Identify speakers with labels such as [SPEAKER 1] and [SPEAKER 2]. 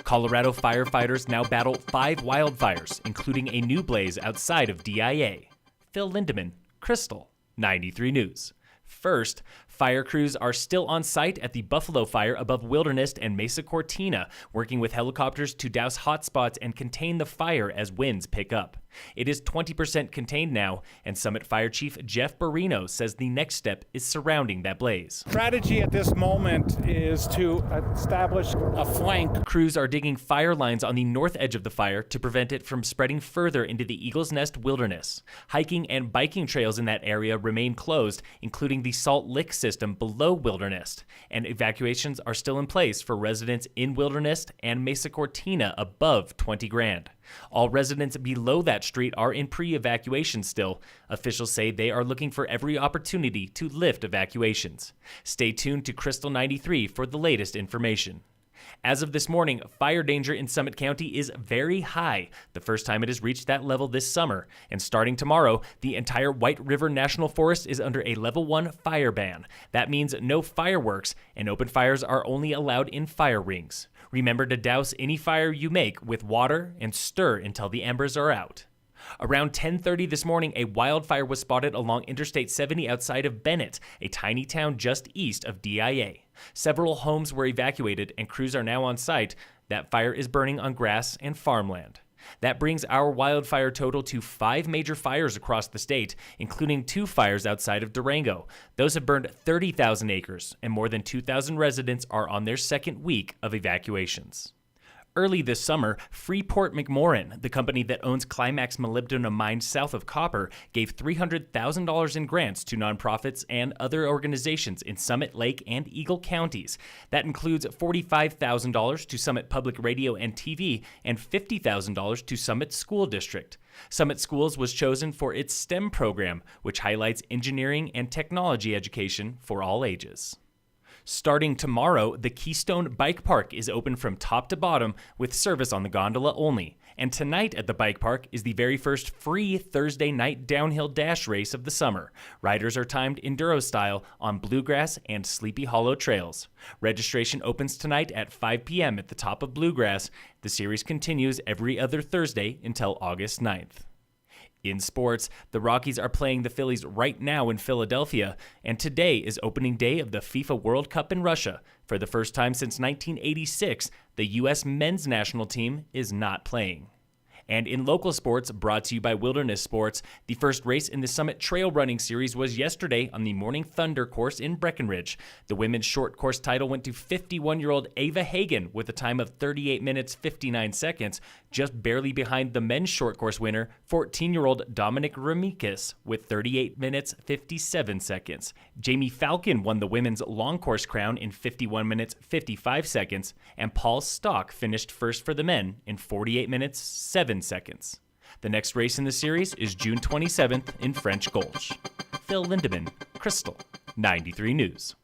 [SPEAKER 1] Colorado firefighters now battle 5 wildfires, including a new blaze outside of DIA. Phil Lindemann, Krystal, 93 News. First, fire crews are still on site at the Buffalo Fire above Wilderness and Mesa Cortina, working with helicopters to douse hotspots and contain the fire as winds pick up. It is 20% contained now, and Summit Fire Chief Jeff Barrino says the next step is surrounding that blaze.
[SPEAKER 2] Strategy at this moment is to establish a flank.
[SPEAKER 1] Crews are digging fire lines on the north edge of the fire to prevent it from spreading further into the Eagle's Nest Wilderness. Hiking and biking trails in that area remain closed, including the Salt Lick system below Wilderness, and evacuations are still in place for residents in Wilderness and Mesa Cortina above 20 grand. All residents below that street are in pre-evacuation still. Officials say they are looking for every opportunity to lift evacuations. Stay tuned to Krystal 93 for the latest information. As of this morning, fire danger in Summit County is very high, the first time it has reached that level this summer. And starting tomorrow, the entire White River National Forest is under a Level 1 fire ban. That means no fireworks, and open fires are only allowed in fire rings. Remember to douse any fire you make with water and stir until the embers are out. Around 10:30 this morning, a wildfire was spotted along Interstate 70 outside of Bennett, a tiny town just east of DIA. Several homes were evacuated and crews are now on site. That fire is burning on grass and farmland. That brings our wildfire total to 5 major fires across the state, including 2 fires outside of Durango. Those have burned 30,000 acres, and more than 2,000 residents are on their second week of evacuations. Early this summer, Freeport-McMoRan, the company that owns Climax Molybdenum mine south of Copper, gave $300,000 in grants to nonprofits and other organizations in Summit, Lake, and Eagle counties. That includes $45,000 to Summit Public Radio and TV and $50,000 to Summit School District. Summit Schools was chosen for its STEM program, which highlights engineering and technology education for all ages. Starting tomorrow, the Keystone Bike Park is open from top to bottom with service on the gondola only. And tonight at the bike park is the very first free Thursday night downhill dash race of the summer. Riders are timed enduro style on Bluegrass and Sleepy Hollow trails. Registration opens tonight at 5 p.m. at the top of Bluegrass. The series continues every other Thursday until August 9th. In sports, the Rockies are playing the Phillies right now in Philadelphia, and today is opening day of the FIFA World Cup in Russia. For the first time since 1986, the U.S. men's national team is not playing. And in local sports, brought to you by Wilderness Sports, the first race in the Summit Trail Running Series was yesterday on the Morning Thunder course in Breckenridge. The women's short course title went to 51-year-old Ava Hagen with a time of 38 minutes 59 seconds, just barely behind the men's short course winner, 14-year-old Dominic Ramikis, with 38 minutes 57 seconds. Jamie Falcon won the women's long course crown in 51 minutes 55 seconds, and Paul Stock finished first for the men in 48 minutes 7 seconds. The next race in the series is June 27th in French Gulch. Phil Lindemann, Krystal, 93 News.